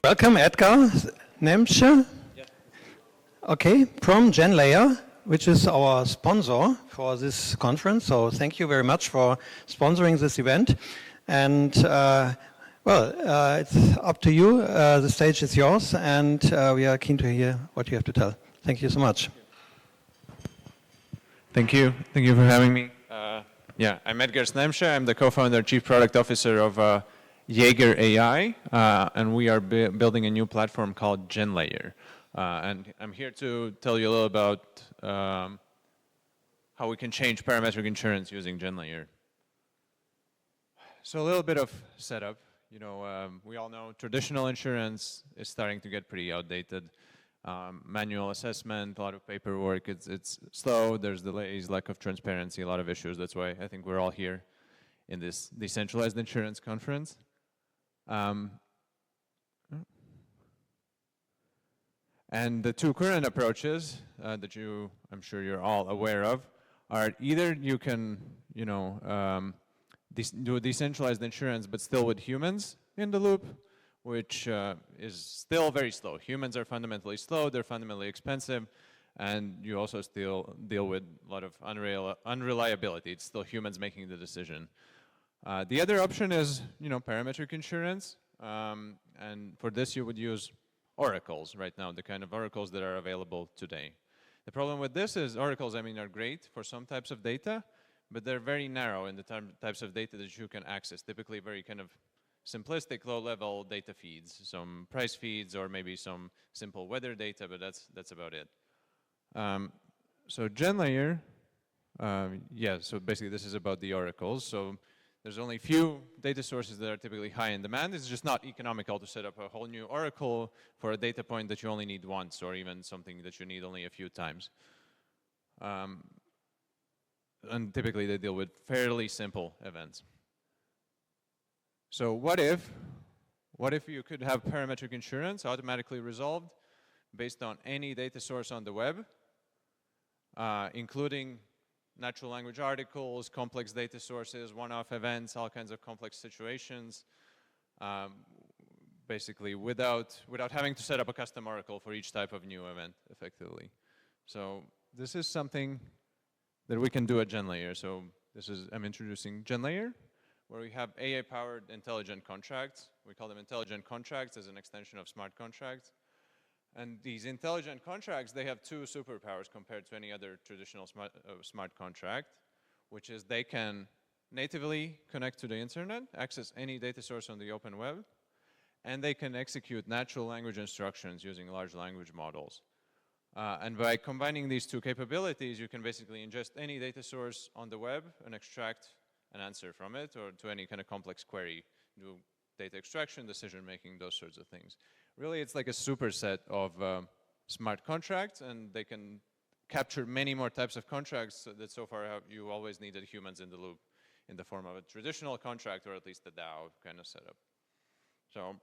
Welcome, Edgars, Nemše. Yeah. Okay, from GenLayer, which is our sponsor for this conference. So thank you very much for sponsoring this event. And it's up to you. The stage is yours, and we are keen to hear what you have to tell. Thank you so much. Thank you. Thank you for having me. I'm Edgars Nemše. I'm the co-founder, chief product officer of YeagerAI, and we are building a new platform called GenLayer. And I'm here to tell you a little about how we can change parametric insurance using GenLayer. So a little bit of setup. You know, we all know traditional insurance is starting to get pretty outdated. Manual assessment, a lot of paperwork, it's slow, there's delays, lack of transparency, a lot of issues. That's why I think we're all here in this decentralized insurance conference. And the two current approaches that I'm sure you're all aware of, are either you can, do decentralized insurance, but still with humans in the loop, which is still very slow. Humans are fundamentally slow, they're fundamentally expensive, and you also still deal with a lot of unreliability. It's still humans making the decision. The other option is, parametric insurance, and for this you would use oracles right now, the kind of oracles that are available today. The problem with this is oracles, are great for some types of data, but they're very narrow in the types of data that you can access, typically very kind of simplistic, low-level data feeds, some price feeds, or maybe some simple weather data, but that's about it. So GenLayer, so basically this is about the oracles. So there's only few data sources that are typically high in demand. It's just not economical to set up a whole new oracle for a data point that you only need once, or even something that you need only a few times. And typically they deal with fairly simple events. So what if you could have parametric insurance automatically resolved based on any data source on the web, including natural language articles, complex data sources, one-off events, all kinds of complex situations, basically without having to set up a custom oracle for each type of new event, effectively. So this is something that we can do at GenLayer. So I'm introducing GenLayer, where we have AI-powered intelligent contracts. We call them intelligent contracts as an extension of smart contracts. And these intelligent contracts, they have two superpowers compared to any other traditional smart contract, which is they can natively connect to the internet, access any data source on the open web, and they can execute natural language instructions using large language models. And by combining these two capabilities, you can basically ingest any data source on the web and extract an answer from it, or to any kind of complex query, do data extraction, decision making, those sorts of things. Really, it's like a superset of smart contracts, and they can capture many more types of contracts that so far you always needed humans in the loop in the form of a traditional contract, or at least a DAO kind of setup. So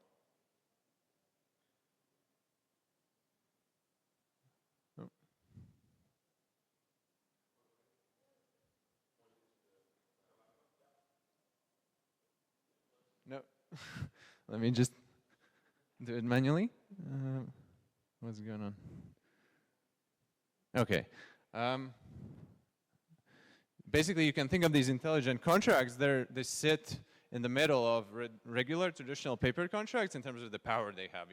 no, let me just do it manually. What's going on? Okay. Basically, you can think of these intelligent contracts. They sit in the middle of regular traditional paper contracts in terms of the power they have.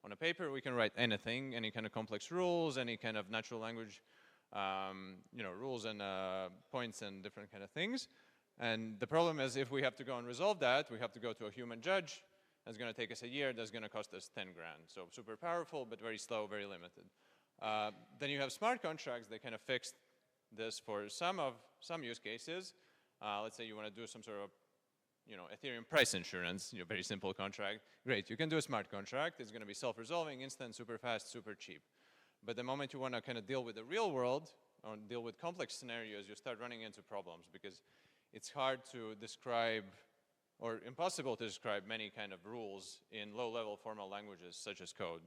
On a paper, we can write anything, any kind of complex rules, any kind of natural language, rules and points and different kind of things. And the problem is, if we have to go and resolve that, we have to go to a human judge. That's going to take us a year. That's going to cost us 10 grand. So super powerful, but very slow, very limited. Then you have smart contracts. They kind of fixed this for some use cases. Let's say you want to do some sort of, Ethereum price insurance, very simple contract. Great, you can do a smart contract. It's going to be self-resolving, instant, super fast, super cheap. But the moment you want to kind of deal with the real world or deal with complex scenarios, you start running into problems, because it's hard to describe, or impossible to describe, many kind of rules in low-level formal languages such as code.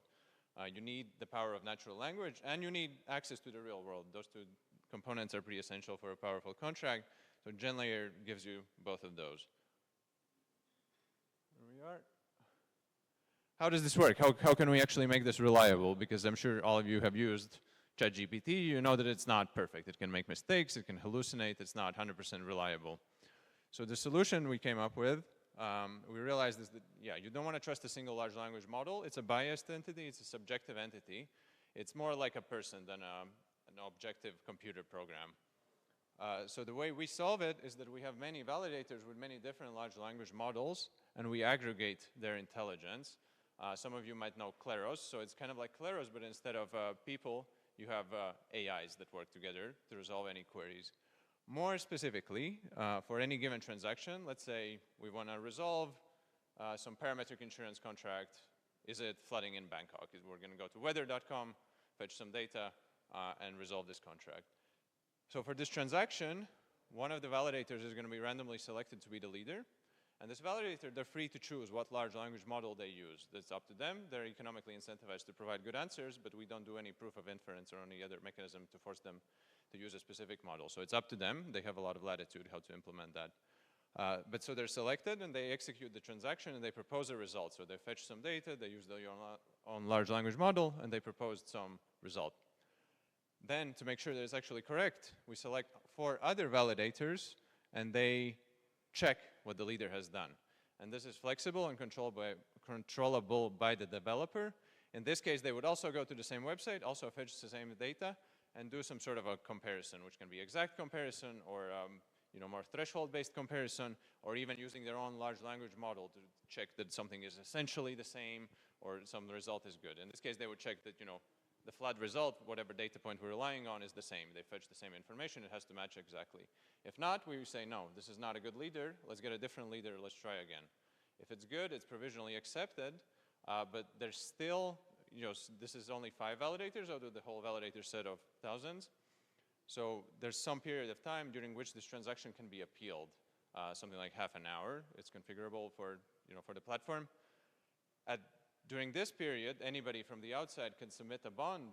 You need the power of natural language, and you need access to the real world. Those two components are pretty essential for a powerful contract. So GenLayer gives you both of those. Here we are. how does this work? How can we actually make this reliable? Because I'm sure all of you have used ChatGPT. You know that it's not perfect. It can make mistakes. It can hallucinate. It's not 100% reliable. So the solution we came up with, we realized is that, yeah, you don't want to trust a single large language model. It's a biased entity. It's a subjective entity. It's more like a person than an objective computer program. So the way we solve it is that we have many validators with many different large language models, and we aggregate their intelligence. Some of you might know Kleros, so it's kind of like Kleros, but instead of people, you have AIs that work together to resolve any queries. More specifically, for any given transaction, let's say we want to resolve some parametric insurance contract. Is it flooding in Bangkok? We're going to go to weather.com, fetch some data, and resolve this contract. So for this transaction, one of the validators is going to be randomly selected to be the leader. And this validator, they're free to choose what large language model they use. That's up to them. They're economically incentivized to provide good answers, but we don't do any proof of inference or any other mechanism to force them to use a specific model. So it's up to them. They have a lot of latitude how to implement that. But so they're selected, and they execute the transaction, and they propose a result. So they fetch some data, they use their own large language model, and they proposed some result. Then, to make sure that it's actually correct, we select 4 other validators, and they check what the leader has done. And this is flexible and controllable by the developer. In this case, they would also go to the same website, also fetch the same data, and do some sort of a comparison, which can be exact comparison or more threshold-based comparison, or even using their own large language model to check that something is essentially the same or some result is good. In this case, they would check that the flood result, whatever data point we're relying on, is the same. They fetch the same information. It has to match exactly. If not, we say, no, this is not a good leader. Let's get a different leader. Let's try again. If it's good, it's provisionally accepted, but there's still, this is only 5 validators out of the whole validator set of thousands. So there's some period of time during which this transaction can be appealed, something like half an hour. It's configurable for the platform. During this period, anybody from the outside can submit a bond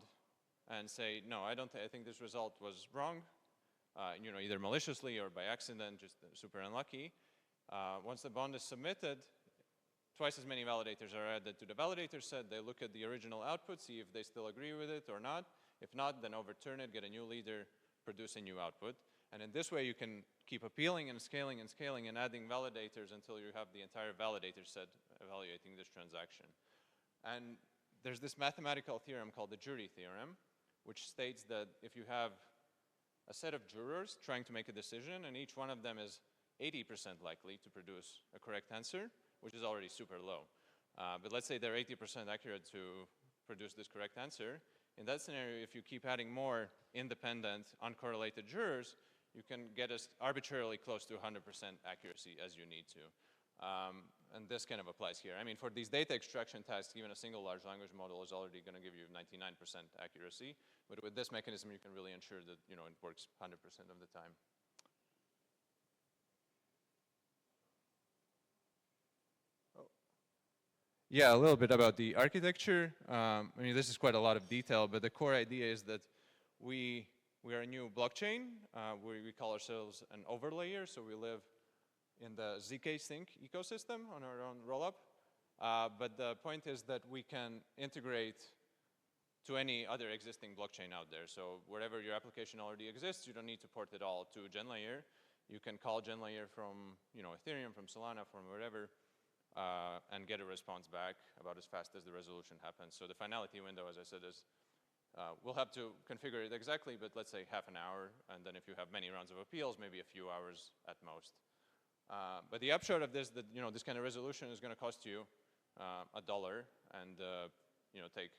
and say, no, I think this result was wrong, either maliciously or by accident, just super unlucky. Once the bond is submitted, twice as many validators are added to the validator set. They look at the original output, see if they still agree with it or not. If not, then overturn it, get a new leader, produce a new output. And in this way, you can keep appealing and scaling and adding validators until you have the entire validator set evaluating this transaction. And there's this mathematical theorem called the jury theorem, which states that if you have a set of jurors trying to make a decision, and each one of them is 80% likely to produce a correct answer, which is already super low. But let's say they're 80% accurate to produce this correct answer. In that scenario, if you keep adding more independent, uncorrelated jurors, you can get as arbitrarily close to 100% accuracy as you need to. And this kind of applies here. I mean, for these data extraction tasks, even a single large language model is already going to give you 99% accuracy. But with this mechanism, you can really ensure that it works 100% of the time. Yeah, a little bit about the architecture. I mean, this is quite a lot of detail, but the core idea is that we are a new blockchain. We call ourselves an overlayer, so we live in the ZK Sync ecosystem on our own rollup. But the point is that we can integrate to any other existing blockchain out there. So wherever your application already exists, you don't need to port it all to GenLayer. You can call GenLayer from Ethereum, from Solana, from wherever, and get a response back about as fast as the resolution happens. So the finality window, as I said, is we'll have to configure it exactly, but let's say half an hour. And then if you have many rounds of appeals, maybe a few hours at most. But the upshot of this, that this kind of resolution is going to cost you $1 and take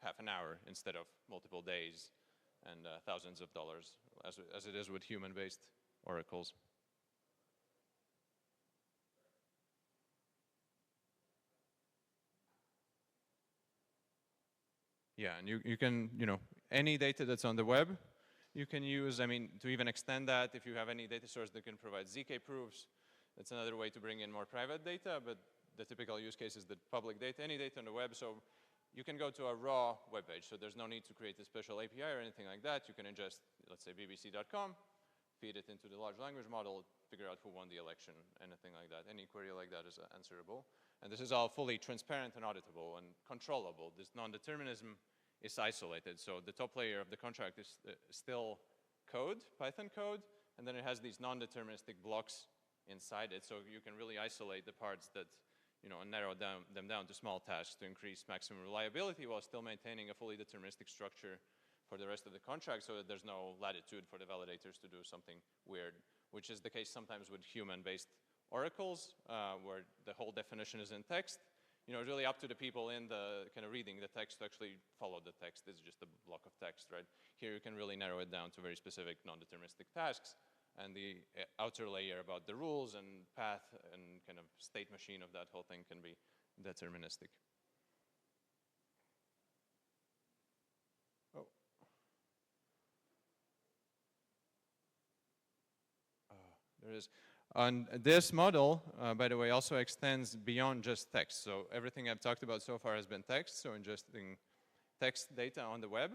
half an hour instead of multiple days and thousands of dollars, as it is with human-based oracles. Yeah, and you can any data that's on the web, you can use. I mean, to even extend that, if you have any data source that can provide ZK proofs, that's another way to bring in more private data, but the typical use case is the public data, any data on the web. So you can go to a raw web page, so there's no need to create a special API or anything like that. You can ingest, let's say, bbc.com, feed it into the large language model, figure out who won the election, anything like that. Any query like that is answerable. And this is all fully transparent and auditable and controllable. This non-determinism is isolated. So the top layer of the contract is still code, Python code, and then it has these non-deterministic blocks inside it. So you can really isolate the parts that, and narrow them down to small tasks to increase maximum reliability while still maintaining a fully deterministic structure for the rest of the contract, so that there's no latitude for the validators to do something weird, which is the case sometimes with human-based oracles, where the whole definition is in text. It's really up to the people in the kind of reading the text to actually follow the text. It's just a block of text, right? Here you can really narrow it down to very specific non-deterministic tasks, and the outer layer about the rules and path and kind of state machine of that whole thing can be deterministic. There is. And this model, by the way, also extends beyond just text. So everything I've talked about so far has been text, so ingesting text data on the web.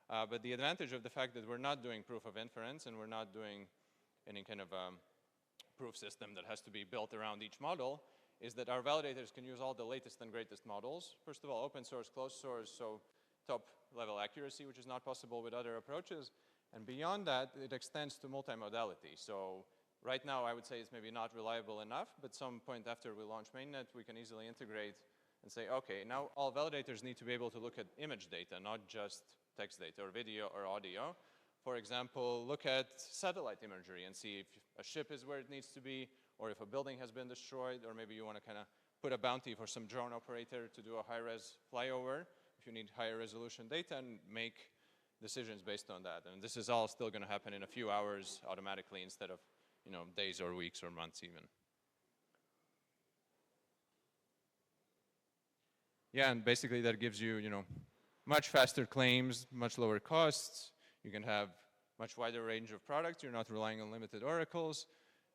But the advantage of the fact that we're not doing proof of inference and we're not doing any kind of proof system that has to be built around each model is that our validators can use all the latest and greatest models. First of all, open source, closed source, so top level accuracy, which is not possible with other approaches. And beyond that, it extends to multimodality. So right now, I would say it's maybe not reliable enough, but some point after we launch mainnet, we can easily integrate and say, okay, now all validators need to be able to look at image data, not just text data or video or audio. For example, look at satellite imagery and see if a ship is where it needs to be, or if a building has been destroyed, or maybe you want to kind of put a bounty for some drone operator to do a high-res flyover, if you need higher resolution data, and make decisions based on that. And this is all still going to happen in a few hours automatically instead of days or weeks or months even. Yeah, and basically that gives you, much faster claims, much lower costs. You can have much wider range of products. You're not relying on limited oracles.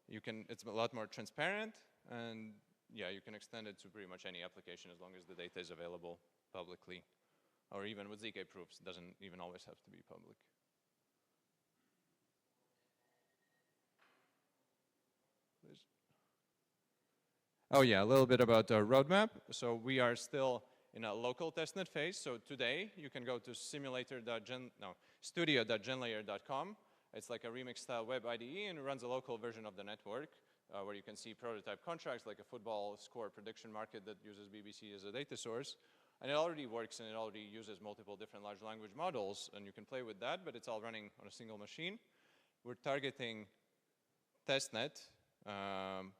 It's a lot more transparent, and yeah, you can extend it to pretty much any application as long as the data is available publicly. Or even with ZK proofs, it doesn't even always have to be public. Oh yeah, a little bit about our roadmap. So we are still in a local testnet phase. So today you can go to studio.genlayer.com. It's like a remix-style web IDE, and it runs a local version of the network where you can see prototype contracts like a football score prediction market that uses BBC as a data source. And it already works, and it already uses multiple different large language models, and you can play with that, but it's all running on a single machine. We're targeting testnet.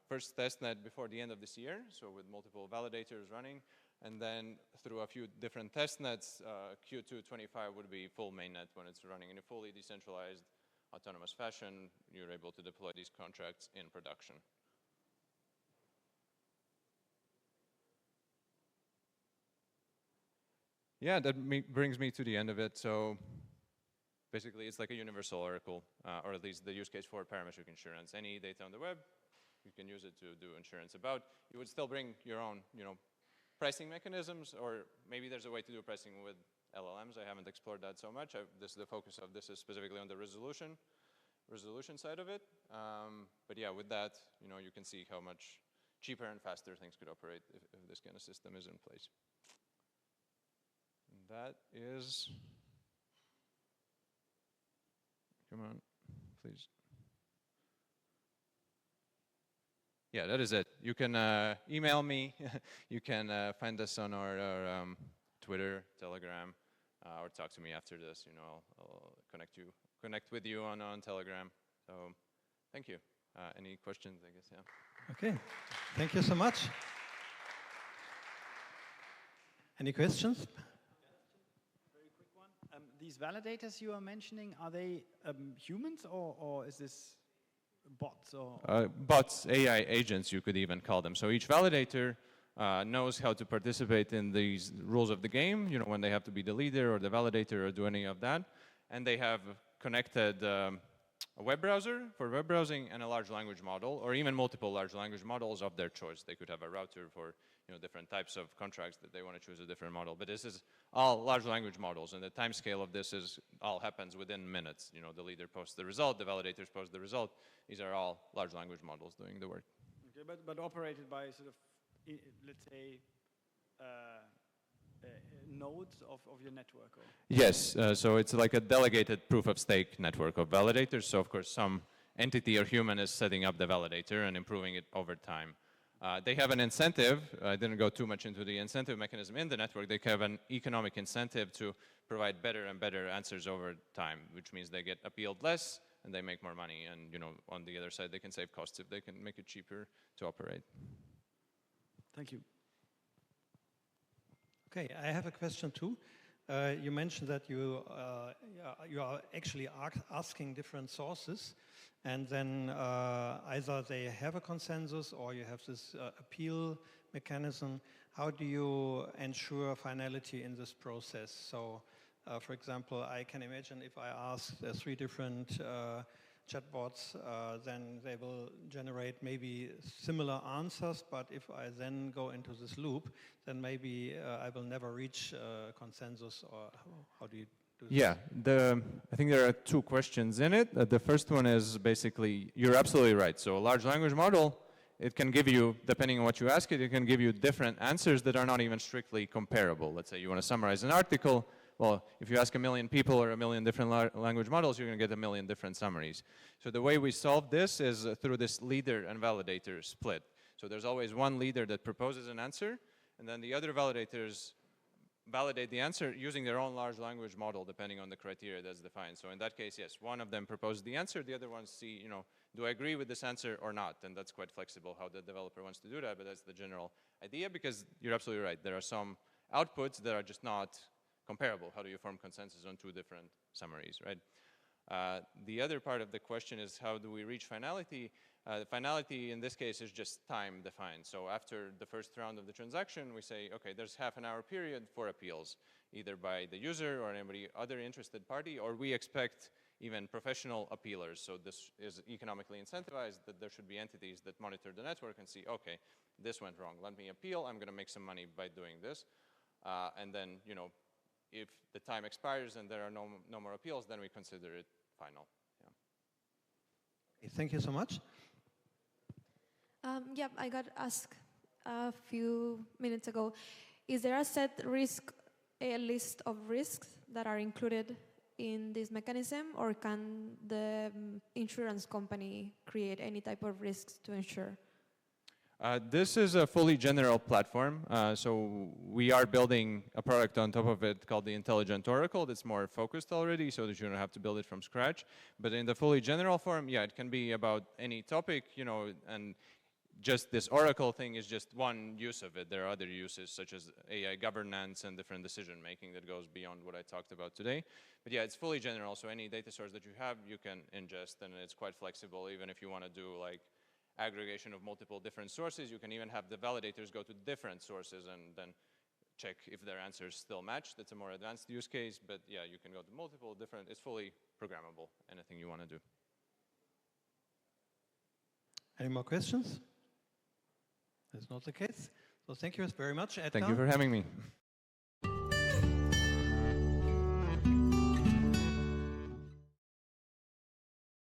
First testnet before the end of this year, so with multiple validators running, and then through a few different testnets, Q2 25 would be full mainnet when it's running in a fully decentralized, autonomous fashion. You're able to deploy these contracts in production. Yeah, that brings me to the end of it. So basically, it's like a universal oracle, or at least the use case for parametric insurance. Any data on the web, you can use it to do insurance about. You would still bring your own, pricing mechanisms, or maybe there's a way to do pricing with LLMs. I haven't explored that so much. The focus of this is specifically on the resolution side of it. But yeah, with that, you can see how much cheaper and faster things could operate if this kind of system is in place. And that is. Come on, please. Yeah, that is it. You can email me. You can find us on our Twitter, Telegram, or talk to me after this. I'll connect with you on Telegram. So, thank you. Any questions? I guess, yeah. Okay. Thank you so much. Any questions? These validators you are mentioning, are they humans or is this bots? Bots, AI agents, you could even call them. So each validator knows how to participate in these rules of the game, when they have to be the leader or the validator or do any of that. And they have connected a web browser for web browsing and a large language model, or even multiple large language models of their choice. They could have a router for different types of contracts that they want to choose a different model. But this is all large language models, and the time scale of this is all happens within minutes. The leader posts the result, the validators post the result. These are all large language models doing the work. Okay, but operated by sort of, let's say, nodes of your network? Or? Yes, so it's like a delegated proof of stake network of validators. So of course some entity or human is setting up the validator and improving it over time. They have an incentive. I didn't go too much into the incentive mechanism in the network. They have an economic incentive to provide better and better answers over time, which means they get appealed less and they make more money. And on the other side, they can save costs if they can make it cheaper to operate. Thank you. Okay, I have a question too. You mentioned that you are actually asking different sources, and then either they have a consensus or you have this appeal mechanism. How do you ensure finality in this process? So, for example, I can imagine if I ask 3 different chatbots, then they will generate maybe similar answers, but if I then go into this loop, then maybe I will never reach consensus, or how do you do this? Yeah, I think there are 2 questions in it. The first one is basically, you're absolutely right. So a large language model, it can give you, depending on what you ask it, it can give you different answers that are not even strictly comparable. Let's say you want to summarize an article. Well, if you ask 1 million people or 1 million different language models, you're going to get 1 million different summaries. So the way we solve this is through this leader and validator split. So there's always one leader that proposes an answer, and then the other validators validate the answer using their own large language model, depending on the criteria that's defined. So in that case, yes, one of them proposes the answer, the other ones see, do I agree with this answer or not? And that's quite flexible how the developer wants to do that, but that's the general idea, because you're absolutely right. There are some outputs that are just not comparable. How do you form consensus on 2 different summaries, right? The other part of the question is how do we reach finality? Finality in this case is just time defined. So after the first round of the transaction, we say, okay, there's half an hour period for appeals, either by the user or anybody other interested party, or we expect even professional appealers. So this is economically incentivized, that there should be entities that monitor the network and see, okay, this went wrong. Let me appeal. I'm going to make some money by doing this. And then, if the time expires and there are no more appeals, then we consider it final. Yeah. Okay, thank you so much. Yeah, I got asked a few minutes ago, is there a list of risks that are included in this mechanism, or can the insurance company create any type of risks to insure? This is a fully general platform, so we are building a product on top of it called the Intelligent Oracle that's more focused already, so that you don't have to build it from scratch. But in the fully general form, yeah, it can be about any topic, and just this Oracle thing is just one use of it. There are other uses such as AI governance and different decision making that goes beyond what I talked about today. But yeah, it's fully general, so any data source that you have, you can ingest, and it's quite flexible. Even if you want to do like aggregation of multiple different sources, you can even have the validators go to different sources and then check if their answers still match. That's a more advanced use case, but yeah, you can go to multiple different, it's fully programmable, anything you want to do. Any more questions? That's not the case. So thank you very much, Edgar. Thank you for having me.